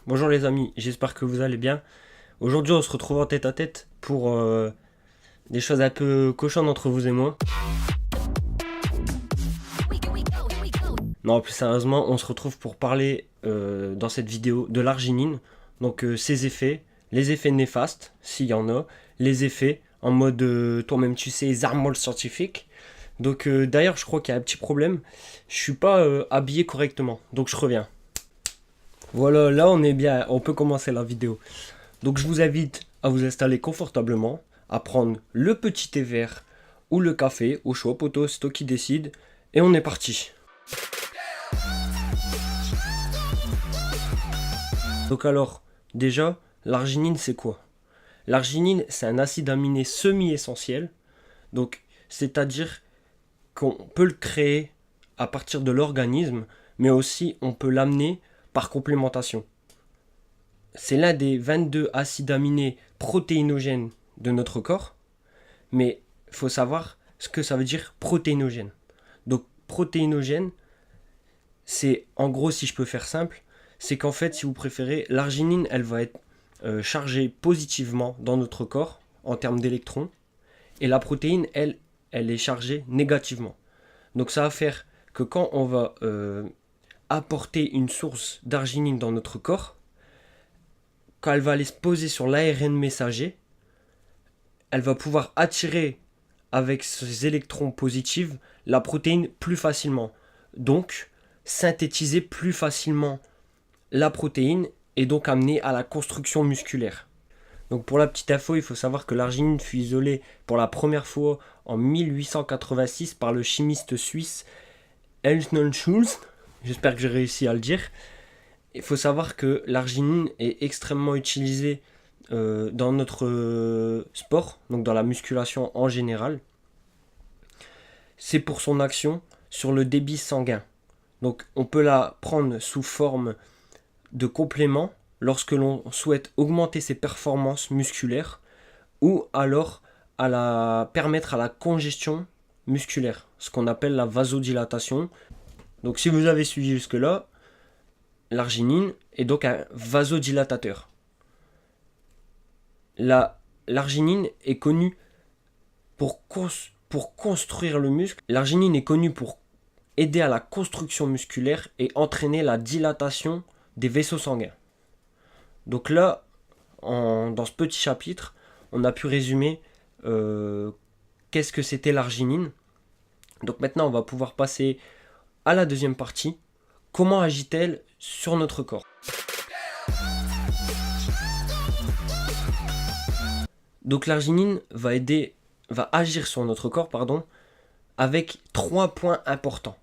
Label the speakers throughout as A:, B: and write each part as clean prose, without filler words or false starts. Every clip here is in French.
A: Bonjour les amis, j'espère que vous allez bien. Aujourd'hui on se retrouve en tête à tête pour des choses un peu cochonnes entre vous et moi. Non, plus sérieusement, on se retrouve pour parler dans cette vidéo de l'arginine. Donc ses effets, les effets néfastes, s'il y en a, les effets en mode toi-même tu sais, armes scientifiques. Donc d'ailleurs je crois qu'il y a un petit problème, je suis pas habillé correctement, donc je reviens. Voilà, là on est bien, on peut commencer la vidéo. Donc je vous invite à vous installer confortablement, à prendre le petit thé vert ou le café, au choix poto, c'est toi qui décide, et on est parti. Donc alors, déjà, l'arginine c'est quoi? L'arginine c'est un acide aminé semi-essentiel, donc c'est-à-dire qu'on peut le créer à partir de l'organisme, mais aussi on peut l'amener par complémentation. C'est l'un des 22 acides aminés protéinogènes de notre corps, mais il faut savoir ce que ça veut dire protéinogène. Donc protéinogène, c'est en gros, si je peux faire simple, c'est qu'en fait, si vous préférez, l'arginine, elle va être chargée positivement dans notre corps en termes d'électrons, et la protéine, elle est chargée négativement. Donc ça va faire que quand on va apporter une source d'arginine dans notre corps, quand elle va aller se poser sur l'ARN messager, elle va pouvoir attirer avec ses électrons positifs la protéine plus facilement. Donc, synthétiser plus facilement la protéine et donc amener à la construction musculaire. Donc pour la petite info, il faut savoir que l'arginine fut isolée pour la première fois en 1886 par le chimiste suisse Ernst Schulz. J'espère que j'ai réussi à le dire. Il faut savoir que l'arginine est extrêmement utilisée dans notre sport, donc dans la musculation en général. C'est pour son action sur le débit sanguin. Donc on peut la prendre sous forme de complément lorsque l'on souhaite augmenter ses performances musculaires ou alors à la permettre à la congestion musculaire, ce qu'on appelle la vasodilatation. Donc si vous avez suivi jusque-là, l'arginine est donc un vasodilatateur. L'arginine est connue pour construire le muscle. L'arginine est connue pour aider à la construction musculaire et entraîner la dilatation des vaisseaux sanguins. Donc là, dans ce petit chapitre, on a pu résumer qu'est-ce que c'était l'arginine. Donc maintenant, on va pouvoir passer à la deuxième partie. Comment agit-elle sur notre corps? Donc l'arginine va agir sur notre corps, avec 3 points importants.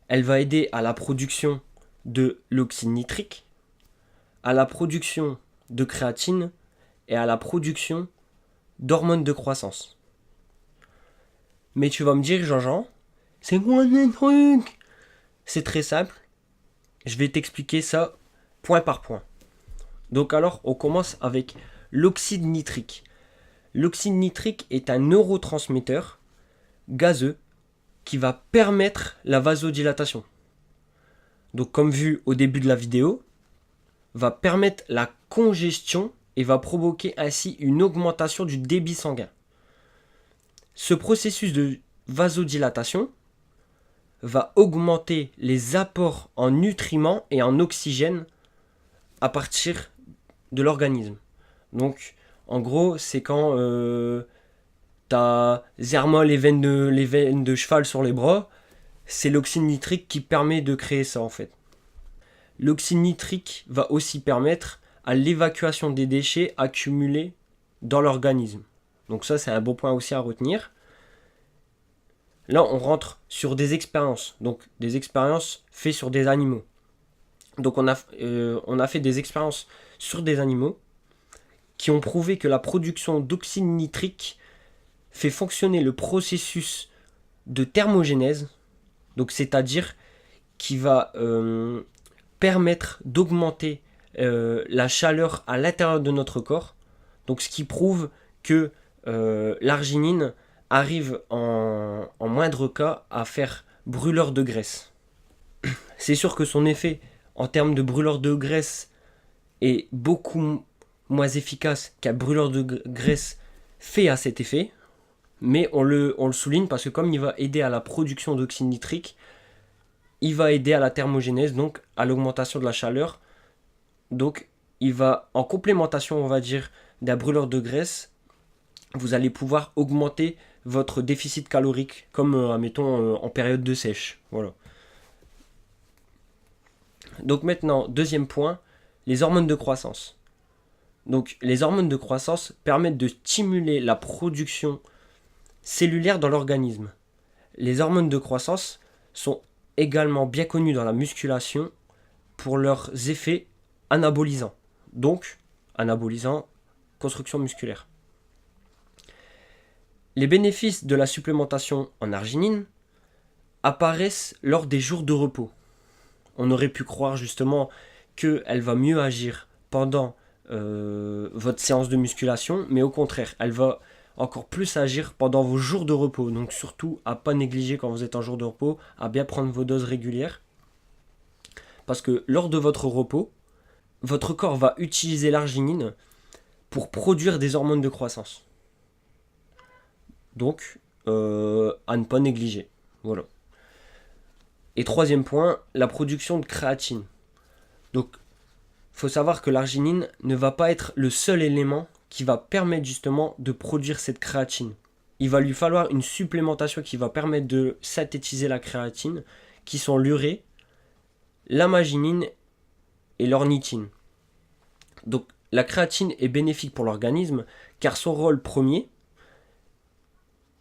A: Elle va aider à la production de l'oxyde nitrique, à la production de créatine et à la production d'hormones de croissance. Mais tu vas me dire, Jean-Jean, c'est quoi ce truc? C'est très simple. Je vais t'expliquer ça point par point. Donc alors, on commence avec l'oxyde nitrique. L'oxyde nitrique est un neurotransmetteur gazeux qui va permettre la vasodilatation. Donc comme vu au début de la vidéo, va permettre la congestion et va provoquer ainsi une augmentation du débit sanguin. Ce processus de vasodilatation va augmenter les apports en nutriments et en oxygène à partir de l'organisme. Donc en gros, c'est quand t'as zèrement les veines de cheval sur les bras, c'est l'oxyde nitrique qui permet de créer ça en fait. L'oxyde nitrique va aussi permettre à l'évacuation des déchets accumulés dans l'organisme. Donc ça, c'est un bon point aussi à retenir. Là, on rentre sur des expériences. Donc des expériences faites sur des animaux. Donc on a fait des expériences sur des animaux qui ont prouvé que la production d'oxyde nitrique fait fonctionner le processus de thermogénèse, donc c'est-à-dire qui va permettre d'augmenter la chaleur à l'intérieur de notre corps, donc ce qui prouve que l'arginine arrive en moindre cas à faire brûleur de graisse. C'est sûr que son effet en termes de brûleur de graisse est beaucoup moins efficace qu'un brûleur de graisse fait à cet effet, mais on le souligne parce que comme il va aider à la production d'oxyde nitrique, il va aider à la thermogénèse, donc à l'augmentation de la chaleur. Donc il va, en complémentation, on va dire, d'un brûleur de graisse, vous allez pouvoir augmenter votre déficit calorique, comme admettons en période de sèche. Voilà. Donc maintenant, deuxième point, les hormones de croissance. Donc les hormones de croissance permettent de stimuler la production cellulaire dans l'organisme. Les hormones de croissance sont également bien connues dans la musculation pour leurs effets anabolisants. Donc, anabolisants, construction musculaire. Les bénéfices de la supplémentation en arginine apparaissent lors des jours de repos. On aurait pu croire justement qu'elle va mieux agir pendant votre séance de musculation, mais au contraire, elle va encore plus agir pendant vos jours de repos. Donc surtout à pas négliger quand vous êtes en jour de repos, à bien prendre vos doses régulières. Parce que lors de votre repos, votre corps va utiliser l'arginine pour produire des hormones de croissance. Donc, à ne pas négliger. Voilà. Et troisième point, la production de créatine. Donc, il faut savoir que l'arginine ne va pas être le seul élément qui va permettre justement de produire cette créatine. Il va lui falloir une supplémentation qui va permettre de synthétiser la créatine, qui sont l'urée, l'amaginine et l'ornithine. Donc la créatine est bénéfique pour l'organisme car son rôle premier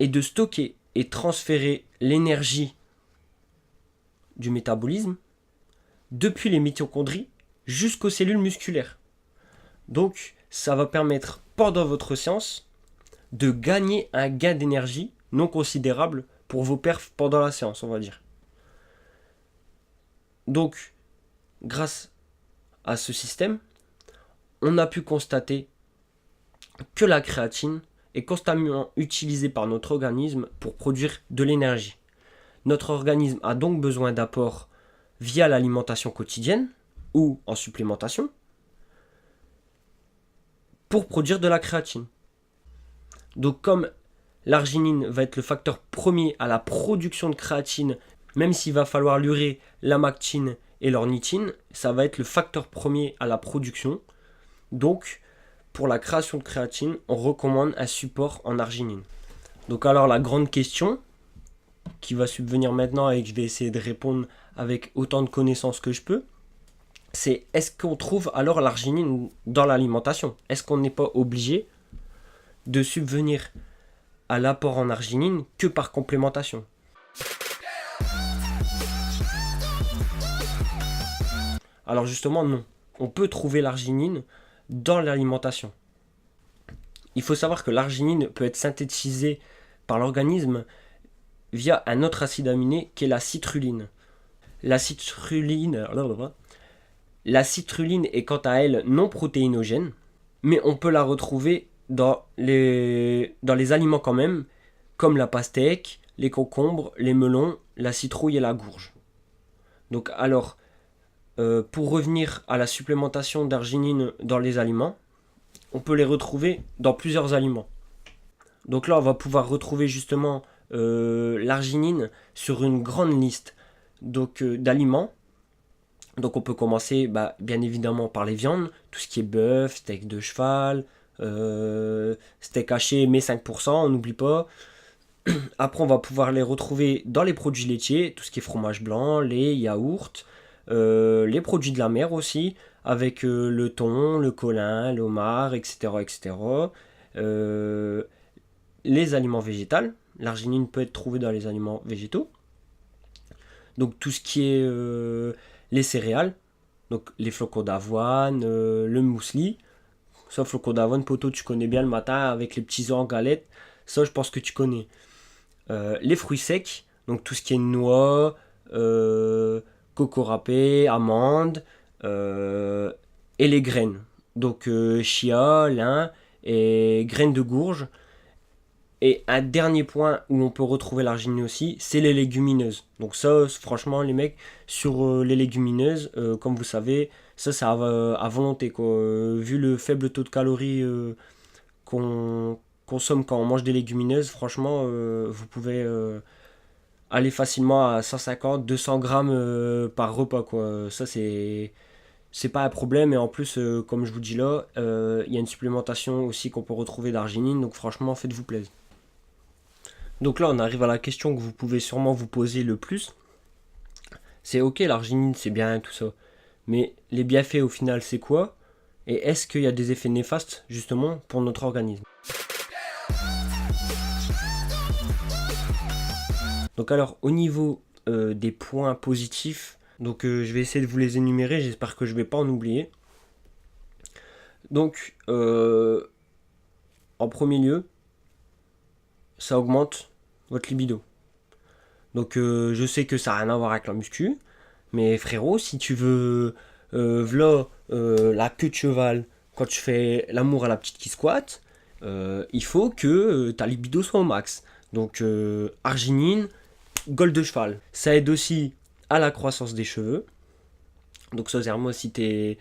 A: est de stocker et transférer l'énergie du métabolisme depuis les mitochondries jusqu'aux cellules musculaires. Donc ça va permettre pendant votre séance de gagner un gain d'énergie non considérable pour vos perfs pendant la séance, on va dire. Donc grâce à ce système, on a pu constater que la créatine est constamment utilisée par notre organisme pour produire de l'énergie. Notre organisme a donc besoin d'apports via l'alimentation quotidienne ou en supplémentation pour produire de la créatine. Donc comme l'arginine va être le facteur premier à la production de créatine, même s'il va falloir l'urée, l'amactine et l'ornithine, ça va être le facteur premier à la production. Donc pour la création de créatine, on recommande un support en arginine. Donc alors la grande question qui va subvenir maintenant et que je vais essayer de répondre avec autant de connaissances que je peux, c'est est-ce qu'on trouve alors l'arginine dans l'alimentation? Est-ce qu'on n'est pas obligé de subvenir à l'apport en arginine que par complémentation? Alors justement non, on peut trouver l'arginine dans l'alimentation. Il faut savoir que l'arginine peut être synthétisée par l'organisme via un autre acide aminé qui est la citruline. La citruline est quant à elle non protéinogène, mais on peut la retrouver dans les aliments quand même, comme la pastèque, les concombres, les melons, la citrouille et la gourge. Donc alors, pour revenir à la supplémentation d'arginine dans les aliments, on peut les retrouver dans plusieurs aliments. Donc là, on va pouvoir retrouver justement l'arginine sur une grande liste d'aliments. Donc on peut commencer bien évidemment par les viandes, tout ce qui est bœuf, steak de cheval, steak haché mais 5%, on n'oublie pas. Après on va pouvoir les retrouver dans les produits laitiers, tout ce qui est fromage blanc, lait, yaourt, les produits de la mer aussi, avec le thon, le colin, l'homard, etc. etc. Les aliments végétaux, l'arginine peut être trouvée dans les aliments végétaux. Donc tout ce qui est les céréales, donc les flocons d'avoine, le muesli. Ça, flocons d'avoine, poto, tu connais bien le matin avec les petits œufs en galette. Ça, je pense que tu connais. Les fruits secs, donc tout ce qui est noix, coco râpé, amandes, et les graines. Donc chia, lin et graines de gourge. Et un dernier point où on peut retrouver l'arginine aussi, c'est les légumineuses. Donc ça, franchement, les mecs, sur les légumineuses, comme vous savez, ça, c'est à volonté, quoi. Vu le faible taux de calories qu'on consomme quand on mange des légumineuses, franchement, vous pouvez aller facilement à 150, 200 grammes par repas, quoi. Ça, c'est pas un problème. Et en plus, comme je vous dis là, il y a une supplémentation aussi qu'on peut retrouver d'arginine. Donc franchement, faites-vous plaisir. Donc là, on arrive à la question que vous pouvez sûrement vous poser le plus. C'est ok, l'arginine, c'est bien, tout ça. Mais les bienfaits, au final, c'est quoi? Et est-ce qu'il y a des effets néfastes, justement, pour notre organisme? Donc alors, au niveau des points positifs, donc je vais essayer de vous les énumérer, j'espère que je ne vais pas en oublier. Donc, en premier lieu, ça augmente votre libido. Donc je sais que ça n'a rien à voir avec la muscu, mais frérot, si tu veux v'là la queue de cheval quand tu fais l'amour à la petite qui squatte, il faut que ta libido soit au max. Donc arginine, Gold de cheval. Ça aide aussi à la croissance des cheveux. Donc ça, c'est moi, si t'es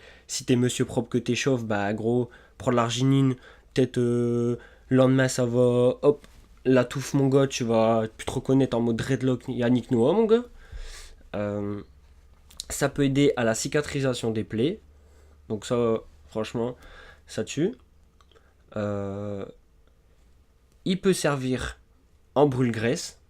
A: monsieur propre que t'es chauve, bah gros, prends de l'arginine, peut-être le lendemain ça va, hop, la touffe mon gars, tu vas plus te reconnaître en mode dreadlock Yannick Noah mon gars. Euh, Ça peut aider à la cicatrisation des plaies. Donc ça, franchement, ça tue. Euh, il peut servir en brûle-graisse.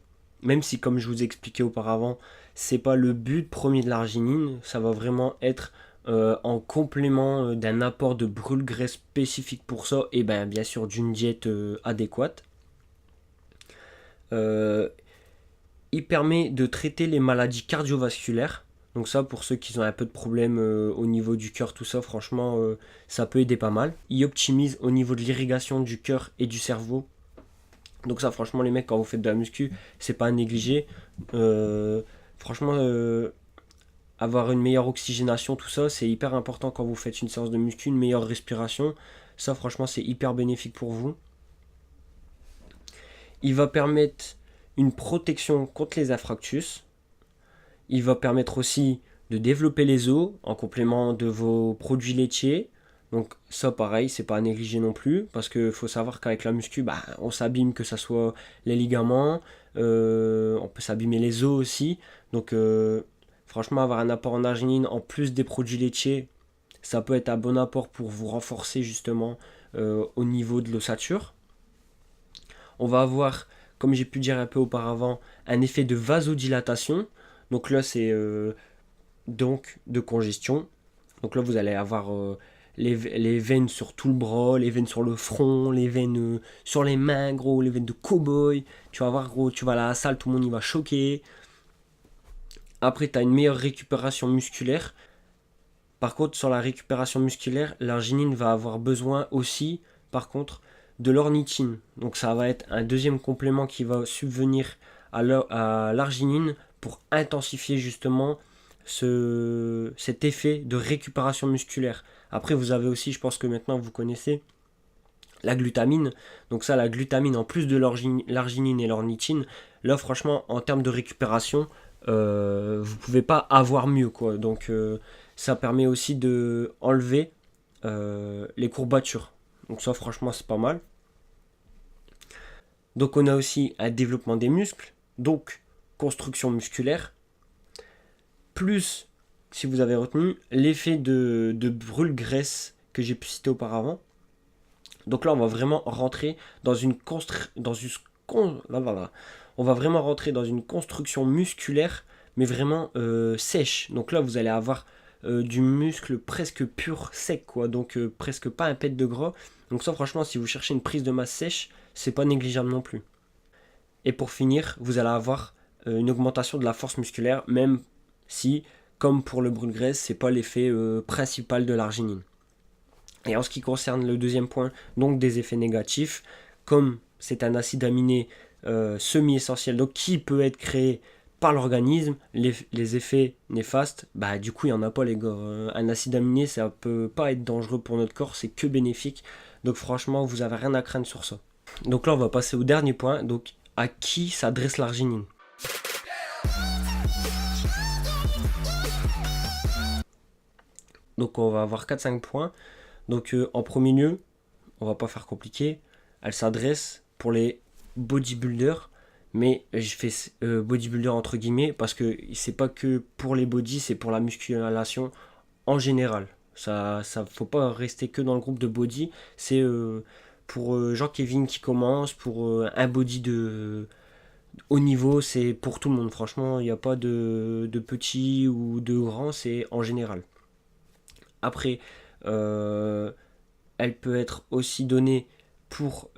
A: Même si, comme je vous ai expliqué auparavant, c'est pas le but premier de l'arginine, ça va vraiment être en complément d'un apport de brûle-graisse spécifique pour ça, et bien sûr d'une diète adéquate. Euh, il permet de traiter les maladies cardiovasculaires. Donc ça, pour ceux qui ont un peu de problèmes au niveau du cœur, tout ça, franchement, ça peut aider pas mal. Il optimise au niveau de l'irrigation du cœur et du cerveau. Donc ça, franchement, les mecs, quand vous faites de la muscu, c'est pas à négliger. Franchement, avoir une meilleure oxygénation, tout ça, c'est hyper important quand vous faites une séance de muscu, une meilleure respiration. Ça, franchement, c'est hyper bénéfique pour vous. Il va permettre une protection contre les infarctus. Il va permettre aussi de développer les os en complément de vos produits laitiers. Donc ça pareil, c'est pas à négliger non plus, parce qu'il faut savoir qu'avec la muscu, on s'abîme, que ce soit les ligaments, on peut s'abîmer les os aussi. Donc franchement, avoir un apport en arginine en plus des produits laitiers, ça peut être un bon apport pour vous renforcer justement au niveau de l'ossature. On va avoir, comme j'ai pu dire un peu auparavant, un effet de vasodilatation. Donc là, c'est donc de congestion. Donc là, vous allez avoir les veines sur tout le bras, les veines sur le front, les veines sur les mains, gros, les veines de cow-boy. Tu vas voir, gros, tu vas à la salle, tout le monde y va choquer. Après, tu as une meilleure récupération musculaire. Par contre, sur la récupération musculaire, l'arginine va avoir besoin aussi, par contre, de l'ornithine. Donc ça va être un deuxième complément qui va subvenir à l'arginine pour intensifier justement cet effet de récupération musculaire. Après, vous avez aussi, je pense que maintenant vous connaissez, la glutamine. Donc ça, la glutamine, en plus de l'arginine et l'ornithine, là, franchement, en termes de récupération, vous pouvez pas avoir mieux, quoi. Donc ça permet aussi de enlever les courbatures. Donc ça, franchement, c'est pas mal. Donc on a aussi un développement des muscles, donc construction musculaire, plus, si vous avez retenu, l'effet de brûle-graisse que j'ai pu citer auparavant. Donc là, on va vraiment rentrer dans une on va vraiment rentrer dans une construction musculaire, mais vraiment sèche. Donc là, vous allez avoir du muscle presque pur, sec, quoi. Donc presque pas un pet de gras. Donc ça, franchement, si vous cherchez une prise de masse sèche, c'est pas négligeable non plus. Et pour finir, vous allez avoir une augmentation de la force musculaire, même si, comme pour le brûle-graisse, c'est pas l'effet principal de l'arginine. Et en ce qui concerne le deuxième point, donc des effets négatifs, comme c'est un acide aminé semi-essentiel, donc qui peut être créé par l'organisme, les effets néfastes, du coup il n'y en a pas les gars. Un acide aminé, ça peut pas être dangereux pour notre corps, c'est que bénéfique. Donc franchement, vous avez rien à craindre sur ça. Donc là, on va passer au dernier point. Donc, à qui s'adresse l'arginine? Donc, on va avoir 4-5 points. Donc, en premier lieu, on va pas faire compliqué. Elle s'adresse pour les bodybuilders. Mais je fais bodybuilder entre guillemets parce que c'est pas que pour les body, c'est pour la musculation en général. Ça faut pas rester que dans le groupe de body. C'est pour Jean-Kévin qui commence, pour un body de haut niveau, c'est pour tout le monde. Franchement, il n'y a pas de petit ou de grand, c'est en général. Après, euh, elle peut être aussi donnée pour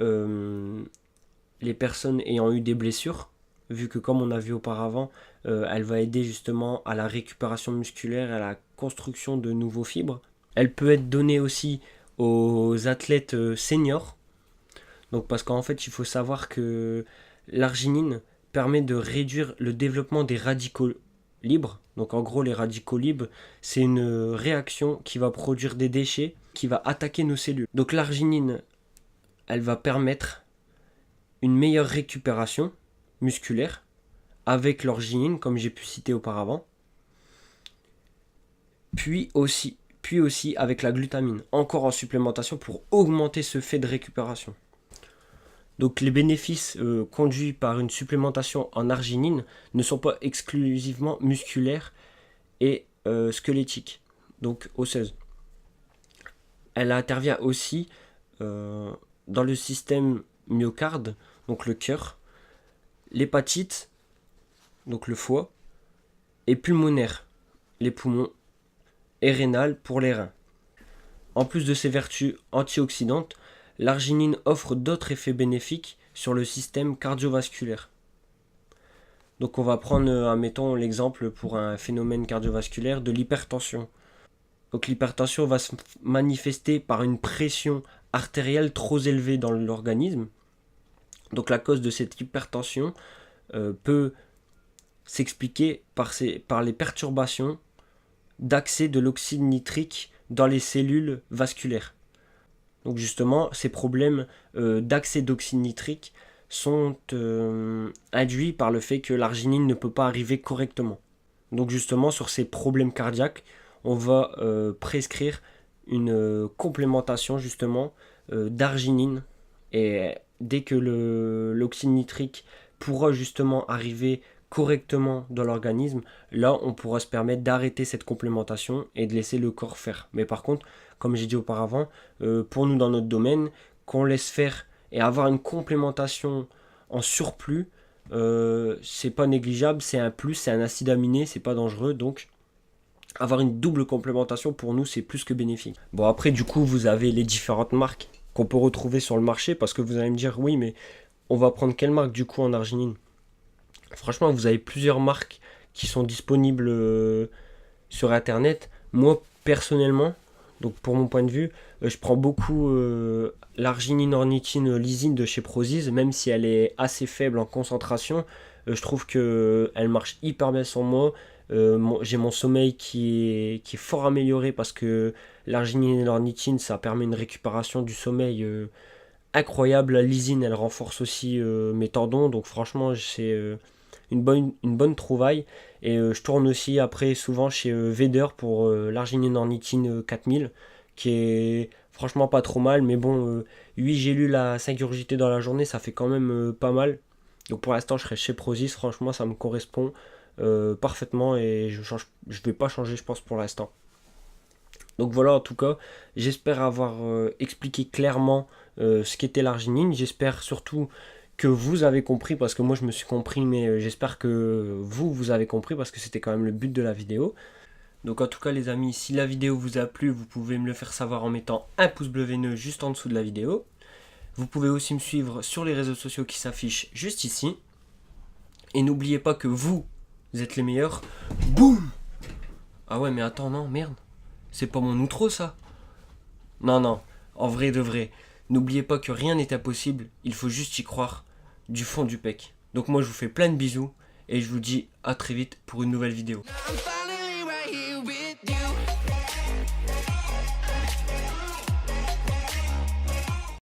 A: les personnes ayant eu des blessures, vu que comme on a vu auparavant, elle va aider justement à la récupération musculaire, à la construction de nouveaux fibres. Elle peut être donnée aussi aux athlètes seniors, donc parce qu'en fait il faut savoir que l'arginine permet de réduire le développement des radicaux libres. Donc en gros les radicaux libres c'est une réaction qui va produire des déchets qui va attaquer nos cellules. Donc l'arginine elle va permettre une meilleure récupération musculaire avec l'orginine, comme j'ai pu citer auparavant, puis aussi avec la glutamine, encore en supplémentation pour augmenter ce fait de récupération. Donc les bénéfices conduits par une supplémentation en arginine ne sont pas exclusivement musculaires et squelettiques, donc osseuses. Elle intervient aussi dans le système myocarde, donc le cœur, l'hépatite, donc le foie, et pulmonaire, les poumons, et rénal pour les reins. En plus de ses vertus antioxydantes, l'arginine offre d'autres effets bénéfiques sur le système cardiovasculaire. Donc on va prendre, admettons, l'exemple pour un phénomène cardiovasculaire de l'hypertension. Donc l'hypertension va se manifester par une pression artérielle trop élevée dans l'organisme. Donc la cause de cette hypertension peut s'expliquer par les perturbations d'accès de l'oxyde nitrique dans les cellules vasculaires. Donc justement, ces problèmes d'accès d'oxyde nitrique sont induits par le fait que l'arginine ne peut pas arriver correctement. Donc justement, sur ces problèmes cardiaques, on va prescrire une complémentation justement d'arginine. Et dès que l'oxyde nitrique pourra justement arriver correctement dans l'organisme, là on pourra se permettre d'arrêter cette complémentation et de laisser le corps faire. Mais par contre, comme j'ai dit auparavant, pour nous dans notre domaine, qu'on laisse faire et avoir une complémentation en surplus, c'est pas négligeable, c'est un plus, c'est un acide aminé, c'est pas dangereux, donc avoir une double complémentation pour nous c'est plus que bénéfique. Bon après du coup vous avez les différentes marques qu'on peut retrouver sur le marché, parce que vous allez me dire oui mais on va prendre quelle marque du coup en arginine? Franchement vous avez plusieurs marques qui sont disponibles sur internet. Moi personnellement, donc pour mon point de vue, je prends beaucoup l'arginine ornithine lysine de chez Prozis, même si elle est assez faible en concentration. Je trouve qu'elle marche hyper bien sur moi. J'ai mon sommeil qui est fort amélioré parce que l'arginine et l'ornithine ça permet une récupération du sommeil incroyable. La lysine elle renforce aussi mes tendons, donc franchement c'est une bonne trouvaille. Et je tourne aussi après souvent chez Veder pour l'arginine ornithine 4000 qui est franchement pas trop mal, mais bon 8 gélules à 5 urgités dans la journée ça fait quand même pas mal. Donc pour l'instant je serai chez Prozis, franchement ça me correspond parfaitement et je vais pas changer je pense pour l'instant. Donc voilà, en tout cas j'espère avoir expliqué clairement ce qu'était l'arginine. J'espère surtout que vous avez compris, parce que moi je me suis compris, mais j'espère que vous avez compris parce que c'était quand même le but de la vidéo. Donc en tout cas les amis, si la vidéo vous a plu, vous pouvez me le faire savoir en mettant un pouce bleu veineux juste en dessous de la vidéo. Vous pouvez aussi me suivre sur les réseaux sociaux qui s'affichent juste ici. Et n'oubliez pas que vous êtes les meilleurs. Boum! Ah ouais mais attends, non, merde. C'est pas mon outro ça. Non, en vrai de vrai. N'oubliez pas que rien n'est impossible, il faut juste y croire du fond du pec. Donc moi je vous fais plein de bisous et je vous dis à très vite pour une nouvelle vidéo.